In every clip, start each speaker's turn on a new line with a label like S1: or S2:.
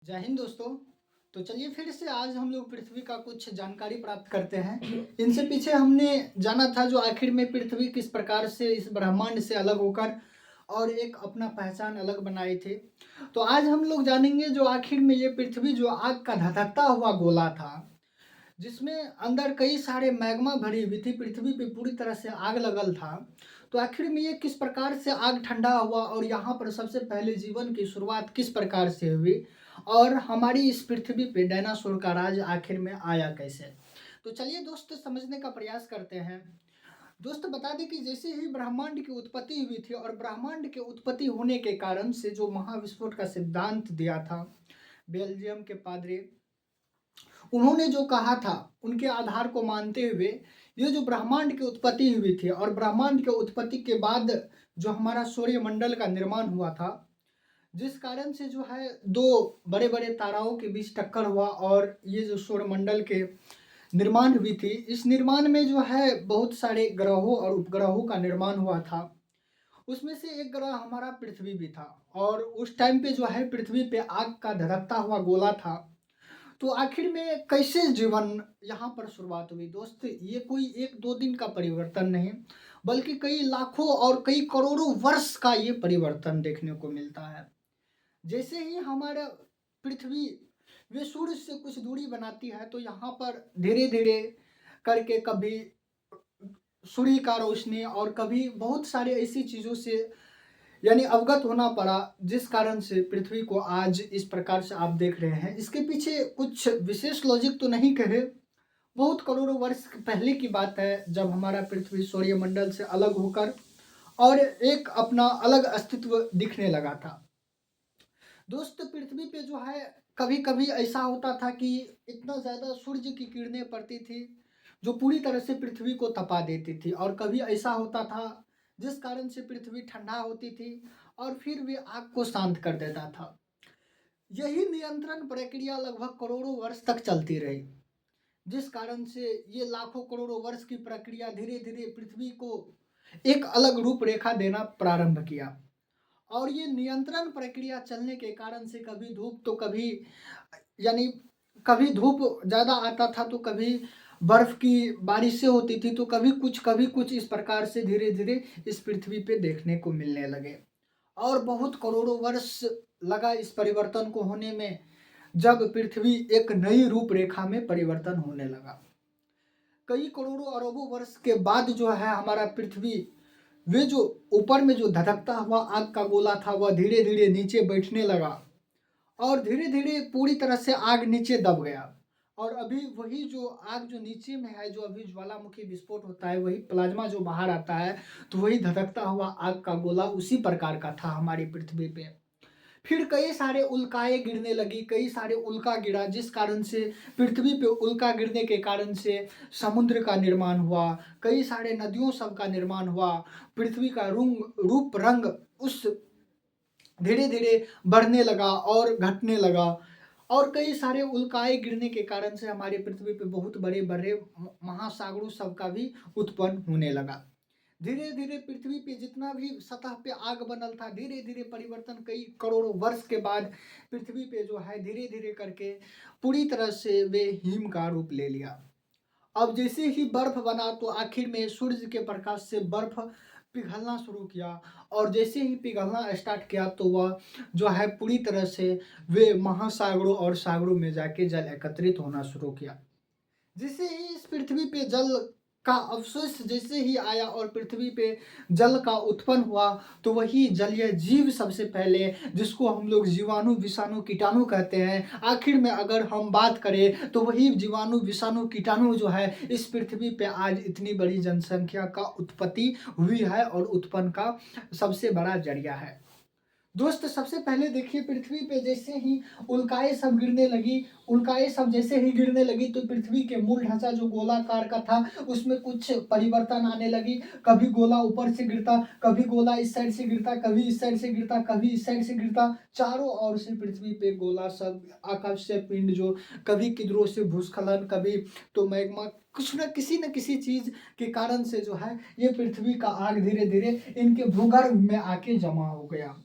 S1: जय हिंद दोस्तों। तो चलिए फिर से आज हम लोग पृथ्वी का कुछ जानकारी प्राप्त करते हैं। इनसे पीछे हमने जाना था जो आखिर में पृथ्वी किस प्रकार से इस ब्रह्मांड से अलग होकर और एक अपना पहचान अलग बनाए थे। तो आज हम लोग जानेंगे जो आखिर में ये पृथ्वी जो आग का धधकता हुआ गोला था, जिसमें अंदर कई सारे मैग्मा भरी हुई थी, पृथ्वी पे पूरी तरह से आग लगल था। तो आखिर में ये किस प्रकार से आग ठंडा हुआ और यहाँ पर सबसे पहले जीवन की शुरुआत किस प्रकार से हुई और हमारी इस पृथ्वी पे डायनासोर का राज आखिर में आया कैसे। तो चलिए दोस्त समझने का प्रयास करते हैं। दोस्त बता दें कि जैसे ही ब्रह्मांड की उत्पत्ति हुई थी और ब्रह्मांड के उत्पत्ति होने के कारण से जो महाविस्फोट का सिद्धांत दिया था बेल्जियम के पादरी, उन्होंने जो कहा था उनके आधार को मानते हुए ये जो ब्रह्मांड की उत्पत्ति हुई थी और ब्रह्मांड के उत्पत्ति के बाद जो हमारा सूर्य मंडल का निर्माण हुआ था, जिस कारण से जो है दो बड़े बड़े ताराओं के बीच टक्कर हुआ और ये जो सौरमंडल के निर्माण हुई थी, इस निर्माण में जो है बहुत सारे ग्रहों और उपग्रहों का निर्माण हुआ था। उसमें से एक ग्रह हमारा पृथ्वी भी था और उस टाइम पे जो है पृथ्वी पे आग का धधकता हुआ गोला था। तो आखिर में कैसे जीवन यहाँ पर शुरुआत हुई दोस्त, ये कोई एक दो दिन का परिवर्तन नहीं बल्कि कई लाखों और कई करोड़ों वर्ष का ये परिवर्तन देखने को मिलता है। जैसे ही हमारा पृथ्वी वे सूर्य से कुछ दूरी बनाती है तो यहाँ पर धीरे धीरे करके कभी सूर्य का रोशनी और कभी बहुत सारे ऐसी चीज़ों से यानी अवगत होना पड़ा, जिस कारण से पृथ्वी को आज इस प्रकार से आप देख रहे हैं। इसके पीछे कुछ विशेष लॉजिक तो नहीं कहे, बहुत करोड़ों वर्ष पहले की बात है जब हमारा पृथ्वी सौरमंडल से अलग होकर और एक अपना अलग अस्तित्व दिखने लगा था। दोस्त पृथ्वी पे जो है कभी कभी ऐसा होता था कि इतना ज़्यादा सूर्य की किरणें पड़ती थी जो पूरी तरह से पृथ्वी को तपा देती थी, और कभी ऐसा होता था जिस कारण से पृथ्वी ठंडा होती थी और फिर वे आग को शांत कर देता था। यही नियंत्रण प्रक्रिया लगभग करोड़ों वर्ष तक चलती रही, जिस कारण से ये लाखों करोड़ों वर्ष की प्रक्रिया धीरे धीरे पृथ्वी को एक अलग रूपरेखा देना प्रारंभ किया। और ये नियंत्रण प्रक्रिया चलने के कारण से कभी धूप तो कभी यानी कभी धूप ज़्यादा आता था तो कभी बर्फ की बारिशें होती थी, तो कभी कुछ इस प्रकार से धीरे धीरे इस पृथ्वी पे देखने को मिलने लगे। और बहुत करोड़ों वर्ष लगा इस परिवर्तन को होने में, जब पृथ्वी एक नई रूपरेखा में परिवर्तन होने लगा। कई करोड़ों अरबों वर्ष के बाद जो है हमारा पृथ्वी वे जो ऊपर में जो धधकता हुआ आग का गोला था वह धीरे धीरे नीचे बैठने लगा और धीरे धीरे पूरी तरह से आग नीचे दब गया। और अभी वही जो आग जो नीचे में है, जो अभी ज्वालामुखी विस्फोट होता है, वही प्लाज्मा जो बाहर आता है, तो वही धधकता हुआ आग का गोला उसी प्रकार का था हमारी पृथ्वी पे। फिर कई सारे उल्काएँ गिरने लगी, कई सारे उल्का गिरा, जिस कारण से पृथ्वी पे उल्का गिरने के कारण से समुद्र का निर्माण हुआ, कई सारे नदियों सब का निर्माण हुआ, पृथ्वी का रूप रंग उस धीरे धीरे बढ़ने लगा और घटने लगा। और कई सारे उल्काएँ गिरने के कारण से हमारी पृथ्वी पे बहुत बड़े बड़े महासागरों सब का भी उत्पन्न होने लगा। धीरे धीरे पृथ्वी पे जितना भी सतह पे आग बनल था, धीरे धीरे परिवर्तन कई करोड़ों वर्ष के बाद पृथ्वी पे जो है धीरे धीरे करके पूरी तरह से वे हिम का रूप ले लिया। अब जैसे ही बर्फ बना तो आखिर में सूर्य के प्रकाश से बर्फ पिघलना शुरू किया, और जैसे ही पिघलना स्टार्ट किया तो वह जो है पूरी तरह से वे महासागरों और सागरों में जाके जल एकत्रित होना शुरू किया। जैसे ही इस पृथ्वी पे जल का अवशेष जैसे ही आया और पृथ्वी पे जल का उत्पन्न हुआ, तो वही जलीय जीव सबसे पहले, जिसको हम लोग जीवाणु विषाणु कीटाणु कहते हैं, आखिर में अगर हम बात करें तो वही जीवाणु विषाणु कीटाणु जो है इस पृथ्वी पे आज इतनी बड़ी जनसंख्या का उत्पत्ति हुई है और उत्पन्न का सबसे बड़ा जरिया है। दोस्त सबसे पहले देखिए पृथ्वी पे जैसे ही उल्काएँ सब गिरने लगी, उल्काएँ सब जैसे ही गिरने लगी तो पृथ्वी के मूल ढांचा जो गोलाकार का था उसमें कुछ परिवर्तन आने लगी। कभी गोला ऊपर से गिरता, कभी गोला इस साइड से गिरता, कभी इस साइड से गिरता, कभी इस साइड से गिरता, चारों ओर से पृथ्वी पे गोला सब आकाशीय पिंड जो कभी किधरों से भूस्खलन, कभी तो मैग्मा, कुछ न किसी चीज के कारण से जो है ये पृथ्वी का आग धीरे धीरे इनके भूगर्भ में आके जमा हो गया।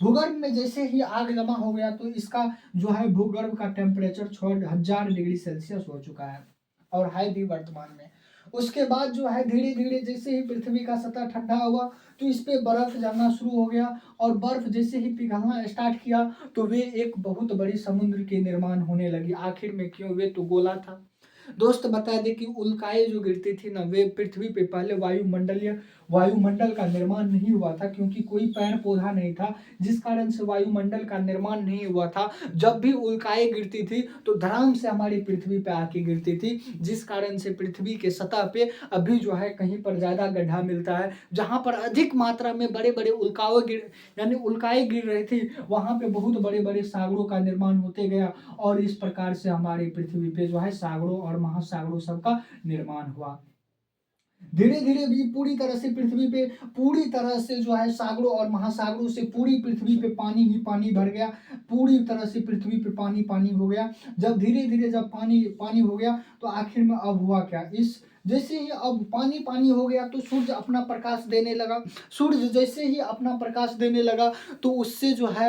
S1: भूगर्भ में जैसे ही आग जमा हो गया तो इसका जो है भूगर्भ का टेम्परेचर 6000 डिग्री सेल्सियस हो चुका है और है भी वर्तमान में। उसके बाद जो है धीरे धीरे जैसे ही पृथ्वी का सतह ठंडा हुआ तो इस पे बर्फ जमना शुरू हो गया और बर्फ जैसे ही पिघलना स्टार्ट किया तो वे एक बहुत बड़ी समुद्र की निर्माण होने लगी। आखिर में क्यों, वे तो गोला था। दोस्त बता दें कि उल्काएं जो गिरती थी ना, वे पृथ्वी पे पहले वायुमंडल का निर्माण नहीं हुआ था, क्योंकि कोई पेड़ पौधा नहीं था, जिस कारण से वायुमंडल का निर्माण नहीं हुआ था। जब भी उल्काएं गिरती थी तो धड़ाम से हमारी पृथ्वी पे आके गिरती थी, जिस कारण से पृथ्वी के सतह पे अभी जो है कहीं पर ज़्यादा गड्ढा मिलता है। जहाँ पर अधिक मात्रा में बड़े बड़े उल्काएं गिर रही थी, वहाँ पे बहुत बड़े बड़े सागरों का निर्माण होते गया और इस प्रकार से हमारी पृथ्वी पे जो है सागरों और महासागरों सबका निर्माण हुआ। धीरे धीरे भी पूरी तरह से पृथ्वी पे पूरी तरह से जो है सागरों और महासागरों से पूरी पृथ्वी पे पानी ही पानी भर गया। पूरी तरह से पृथ्वी पे पानी पानी हो गया। जब धीरे धीरे जब पानी पानी हो गया तो आखिर में अब हुआ क्या, इस जैसे ही अब पानी पानी हो गया तो सूर्य अपना प्रकाश देने लगा। सूर्य जैसे ही अपना प्रकाश देने लगा तो उससे जो है,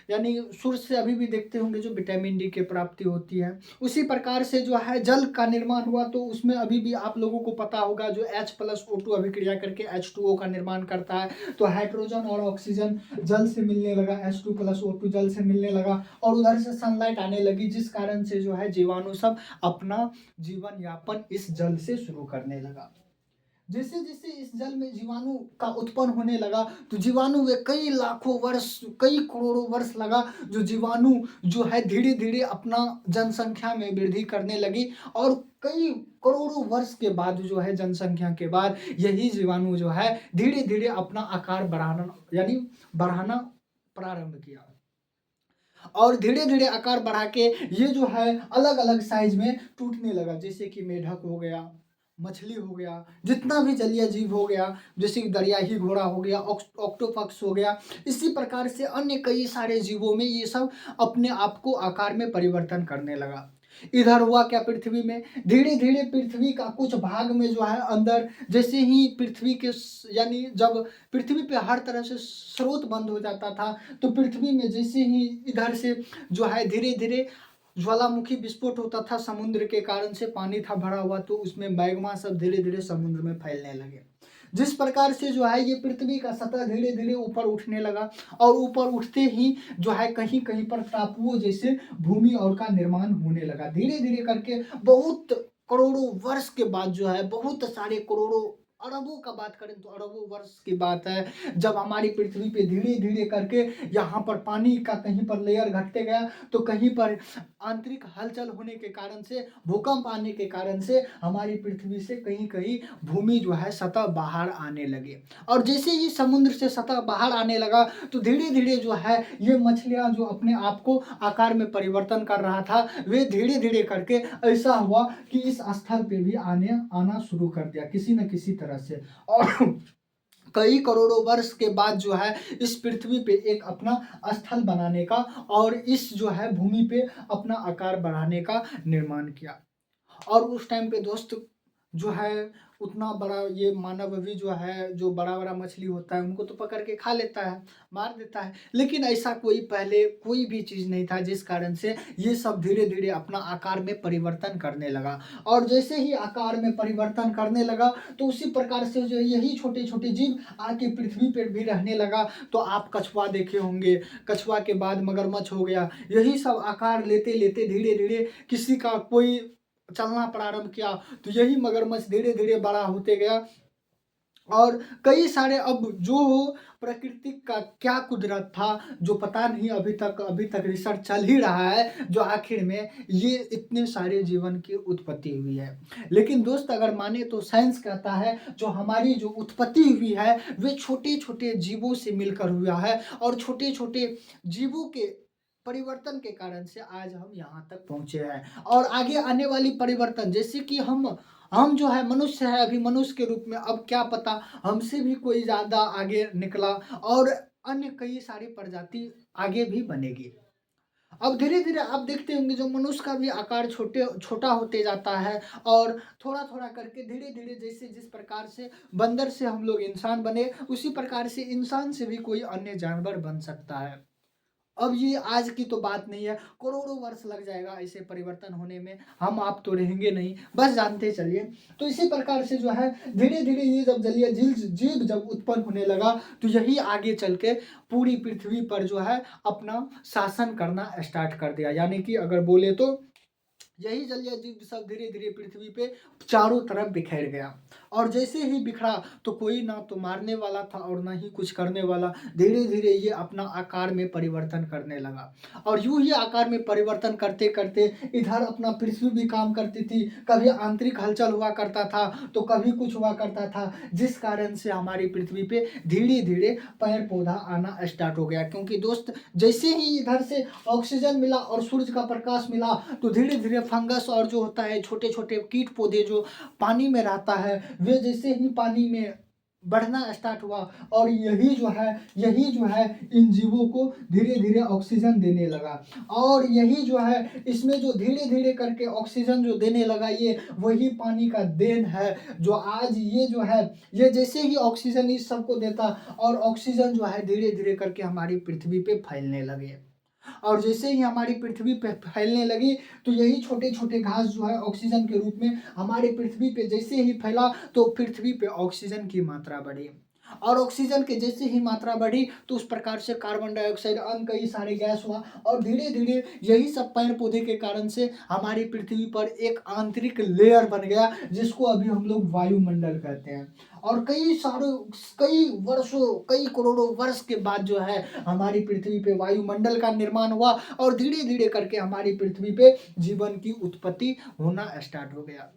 S1: यानी सूर्य से अभी भी देखते होंगे जो विटामिन डी की प्राप्ति होती है, उसी प्रकार से जो है जल का निर्माण हुआ। तो उसमें अभी भी आप लोगों को पता होगा जो H+O2 अभिक्रिया करके H2O का निर्माण करता है। तो हाइड्रोजन और ऑक्सीजन जल से मिलने लगा, H2+O2 जल से मिलने लगा और उधर से सनलाइट आने लगी, जिस कारण से जो है जीवाणु सब अपना जीवन यापन इस जल से शुरू करने लगा। जैसे जैसे इस जल में जीवाणु का उत्पन्न होने लगा तो जीवाणु वे कई लाखों वर्ष कई करोड़ों वर्ष लगा जो जीवाणु जो है धीरे धीरे अपना जनसंख्या में वृद्धि करने लगी और कई करोड़ों वर्ष के बाद जो है जनसंख्या के बाद यही जीवाणु जो है धीरे धीरे अपना आकार बढ़ाना प्रारंभ किया और धीरे धीरे आकार बढ़ा के ये जो है अलग अलग साइज में टूटने लगा। जैसे कि मेढक हो गया, मछली हो गया, जितना भी जलीय जीव हो गया, जैसे कि दरियाई घोड़ा हो गया, ऑक्टोपक्स हो गया, इसी प्रकार से अन्य कई सारे जीवों में ये सब अपने आप को आकार में परिवर्तन करने लगा। इधर हुआ क्या, पृथ्वी में धीरे धीरे पृथ्वी का कुछ भाग में जो है अंदर जैसे ही पृथ्वी के यानी जब पृथ्वी पे हर तरह से स्रोत बंद हो जाता था तो पृथ्वी में जैसे ही इधर से जो है धीरे धीरे ज्वालामुखी विस्फोट होता था, समुद्र के कारण से पानी था भरा हुआ तो उसमें मैग्मा सब धीरे धीरे समुद्र में फैलने लगे, जिस प्रकार से जो है ये पृथ्वी का सतह धीरे धीरे ऊपर उठने लगा और ऊपर उठते ही जो है कहीं कहीं पर टापुओं जैसे भूमि और का निर्माण होने लगा। धीरे धीरे करके बहुत करोड़ों वर्ष के बाद जो है बहुत सारे करोड़ों अरबों का बात करें तो अरबों वर्ष की बात है, जब हमारी पृथ्वी पे धीरे धीरे करके यहाँ पर पानी का कहीं पर लेयर घटते गया तो कहीं पर आंतरिक हलचल होने के कारण से, भूकंप आने के कारण से हमारी पृथ्वी से कहीं कहीं भूमि जो है सतह बाहर आने लगे और जैसे ही समुद्र से सतह बाहर आने लगा तो धीरे धीरे जो है ये मछलियां जो अपने आप को आकार में परिवर्तन कर रहा था वे धीरे धीरे करके ऐसा हुआ कि इस स्थल पे भी आना शुरू कर दिया किसी न किसी तरह से। और कई करोड़ों वर्ष के बाद जो है इस पृथ्वी पे एक अपना स्थल बनाने का और इस जो है भूमि पे अपना आकार बढ़ाने का निर्माण किया। और उस टाइम पे दोस्त जो है उतना बड़ा ये मानव भी जो है जो बड़ा बड़ा मछली होता है उनको तो पकड़ के खा लेता है, मार देता है, लेकिन ऐसा कोई पहले कोई भी चीज़ नहीं था जिस कारण से ये सब धीरे धीरे अपना आकार में परिवर्तन करने लगा। और जैसे ही आकार में परिवर्तन करने लगा तो उसी प्रकार से जो यही छोटे छोटे जीव आके पृथ्वी पर भी रहने लगा। तो आप कछुआ देखे होंगे, कछुआ के बाद मगरमच्छ हो गया, यही सब आकार लेते लेते धीरे धीरे किसी का कोई चलना प्रारंभ किया तो यही मगरमच्छ धीरे धीरे बड़ा होते गया। और कई सारे अब जो प्रकृति का क्या कुदरत था जो पता नहीं, अभी तक रिसर्च चल ही रहा है जो आखिर में ये इतने सारे जीवन की उत्पत्ति हुई है। लेकिन दोस्त अगर माने तो साइंस कहता है जो हमारी जो उत्पत्ति हुई है वे छोटे छोटे जीवों से मिलकर हुआ है और छोटे छोटे जीवों के परिवर्तन के कारण से आज हम यहाँ तक पहुँचे हैं। और आगे आने वाली परिवर्तन जैसे कि हम जो है मनुष्य है, अभी मनुष्य के रूप में, अब क्या पता हमसे भी कोई ज़्यादा आगे निकला और अन्य कई सारी प्रजाति आगे भी बनेगी। अब धीरे-धीरे आप देखते होंगे जो मनुष्य का भी आकार छोटा होते जाता है और थोड़ा-थोड़ा करके धीरे-धीरे जैसे जिस प्रकार से बंदर से हम लोग इंसान बने, उसी प्रकार से इंसान से भी कोई अन्य जानवर बन सकता है। अब ये आज की तो बात नहीं है, करोड़ों वर्ष लग जाएगा ऐसे परिवर्तन होने में, हम आप तो रहेंगे नहीं, बस जानते चलिए। तो इसी प्रकार से जो है धीरे-धीरे ये जब जलीय जीव जब उत्पन्न होने लगा, तो यही आगे चल के पूरी पृथ्वी पर जो है अपना शासन करना स्टार्ट कर दिया। यानी कि अगर बोले तो यही जलीय जीव सब धीरे-धीरे पृथ्वी पे चारों तरफ बिखेर गया और जैसे ही बिखरा तो कोई ना तो मारने वाला था और ना ही कुछ करने वाला। धीरे-धीरे ये अपना आकार में परिवर्तन करने लगा और यूँ ही आकार में परिवर्तन करते-करते इधर अपना पृथ्वी भी काम करती थी। कभी आंतरिक हलचल हुआ करता था, तो कभी कुछ हुआ करता था, जिस कारण से हमारी पृथ्वी पे धीरे-धीरे पेड़-पौधा आना स्टार्ट हो गया। क्योंकि दोस्त जैसे ही इधर से ऑक्सीजन मिला और सूरज का प्रकाश मिला, तो धीरे-धीरे फंगस और जो होता है छोटे-छोटे कीट पौधे जो पानी में रहता है, वे जैसे ही पानी में बढ़ना स्टार्ट हुआ और यही जो है इन जीवों को धीरे-धीरे ऑक्सीजन देने लगा और यही जो है इसमें जो धीरे-धीरे करके ऑक्सीजन जो देने लगा, ये वही पानी का देन है जो आज ये जो है, ये जैसे ही ऑक्सीजन इस सबको देता और ऑक्सीजन जो है धीरे-धीरे करके हमारी पृथ्वी पे फैलने लगे। और जैसे ही हमारी पृथ्वी पे फैलने लगी, तो यही छोटे-छोटे घास जो है ऑक्सीजन के रूप में हमारे पृथ्वी पे जैसे ही फैला, तो पृथ्वी पे ऑक्सीजन की मात्रा बढ़ी और ऑक्सीजन की जैसे ही मात्रा बढ़ी, तो उस प्रकार से कार्बन डाइऑक्साइड अन्य कई सारे गैस हुआ और धीरे-धीरे यही सब पेड़-पौधे के कारण से हमारी पृथ्वी पर एक आंतरिक लेयर बन गया, जिसको अभी हम लोग वायुमंडल कहते हैं। और कई वर्षों, कई करोड़ों वर्ष के बाद जो है हमारी पृथ्वी पे वायुमंडल का निर्माण हुआ और धीरे-धीरे करके हमारी पृथ्वी पे जीवन की उत्पत्ति होना स्टार्ट हो गया।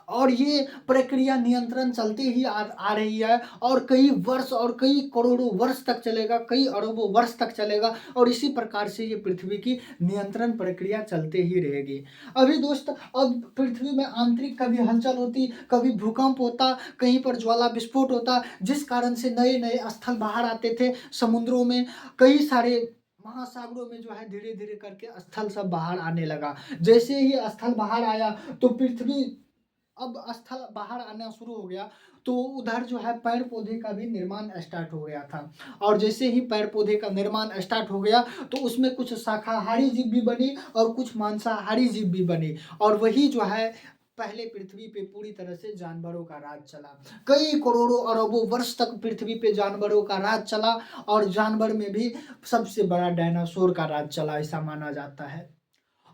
S1: और ये प्रक्रिया नियंत्रण चलती ही आ रही है और कई वर्ष और कई करोड़ों वर्ष तक चलेगा, कई अरबों वर्ष तक चलेगा और इसी प्रकार से ये पृथ्वी की नियंत्रण प्रक्रिया चलते ही रहेगी। अभी दोस्त अब पृथ्वी में आंतरिक कभी हलचल होती, कभी भूकंप होता, कहीं पर ज्वाला विस्फोट होता, जिस कारण से नए-नए स्थल बाहर आते थे समुद्रों में, कई सारे महासागरों में जो है धीरे-धीरे करके स्थल सब बाहर आने लगा। जैसे ही स्थल बाहर आया तो पृथ्वी अब स्थल बाहर आना शुरू हो गया, तो उधर जो है पेड़-पौधे का भी निर्माण स्टार्ट हो गया था और जैसे ही पेड़-पौधे का निर्माण स्टार्ट हो गया, तो उसमें कुछ शाकाहारी जीव भी बनी और कुछ मांसाहारी जीव भी बनी और वही जो है पहले पृथ्वी पे पूरी तरह से जानवरों का राज चला। कई करोड़ों अरबों वर्ष तक पृथ्वी पे जानवरों का राज चला और जानवर में भी सबसे बड़ा डायनासोर का राज चला, ऐसा माना जाता है।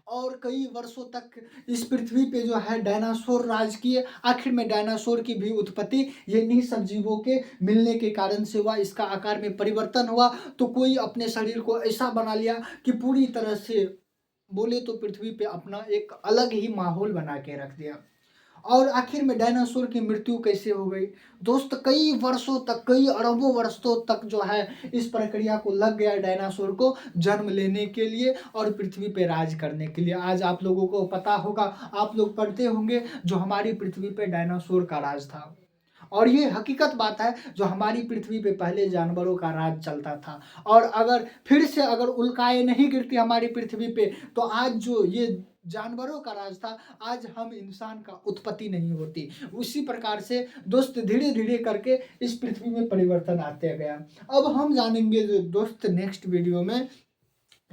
S1: और कई वर्षों तक इस पृथ्वी पे जो है डायनासोर राज किए। आखिर में डायनासोर की भी उत्पत्ति इन्हीं सब जीवों के मिलने के कारण से हुआ। इसका आकार में परिवर्तन हुआ, तो कोई अपने शरीर को ऐसा बना लिया कि पूरी तरह से बोले तो पृथ्वी पे अपना एक अलग ही माहौल बना के रख दिया। और आखिर में डायनासोर की मृत्यु कैसे हो गई? दोस्त कई वर्षों तक, कई अरबों वर्षों तक जो है इस प्रक्रिया को लग गया डायनासोर को जन्म लेने के लिए और पृथ्वी पे राज करने के लिए। आज आप लोगों को पता होगा, आप लोग पढ़ते होंगे जो हमारी पृथ्वी पे डायनासोर का राज था। और ये हकीकत बात है जो हमारी पृथ्वी पे पहले जानवरों का राज चलता था और अगर फिर से अगर उल्काएँ नहीं गिरती हमारी पृथ्वी पे, तो आज जो ये जानवरों का राज था, आज हम इंसान का उत्पत्ति नहीं होती। उसी प्रकार से दोस्त धीरे-धीरे करके इस पृथ्वी में परिवर्तन आते गया। अब हम जानेंगे जो दोस्त नेक्स्ट वीडियो में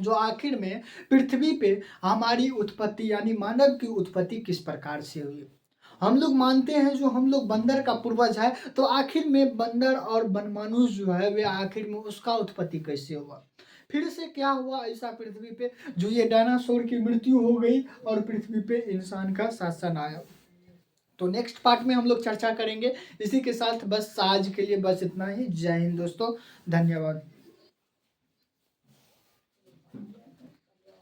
S1: जो आखिर में पृथ्वी पे हमारी उत्पत्ति यानी मानव की उत्पत्ति किस प्रकार से हुई। हम लोग मानते हैं जो हम लोग बंदर का पूर्वज है, तो आखिर में बंदर और बनमानुष जो है वे आखिर में उसका उत्पत्ति कैसे हुआ? फिर से क्या हुआ ऐसा पृथ्वी पे जो ये डायनासोर की मृत्यु हो गई और पृथ्वी पे इंसान का शासन आया। तो नेक्स्ट पार्ट में हम लोग चर्चा करेंगे। इसी के साथ बस आज के लिए बस इतना ही। जय हिंद दोस्तों, धन्यवाद।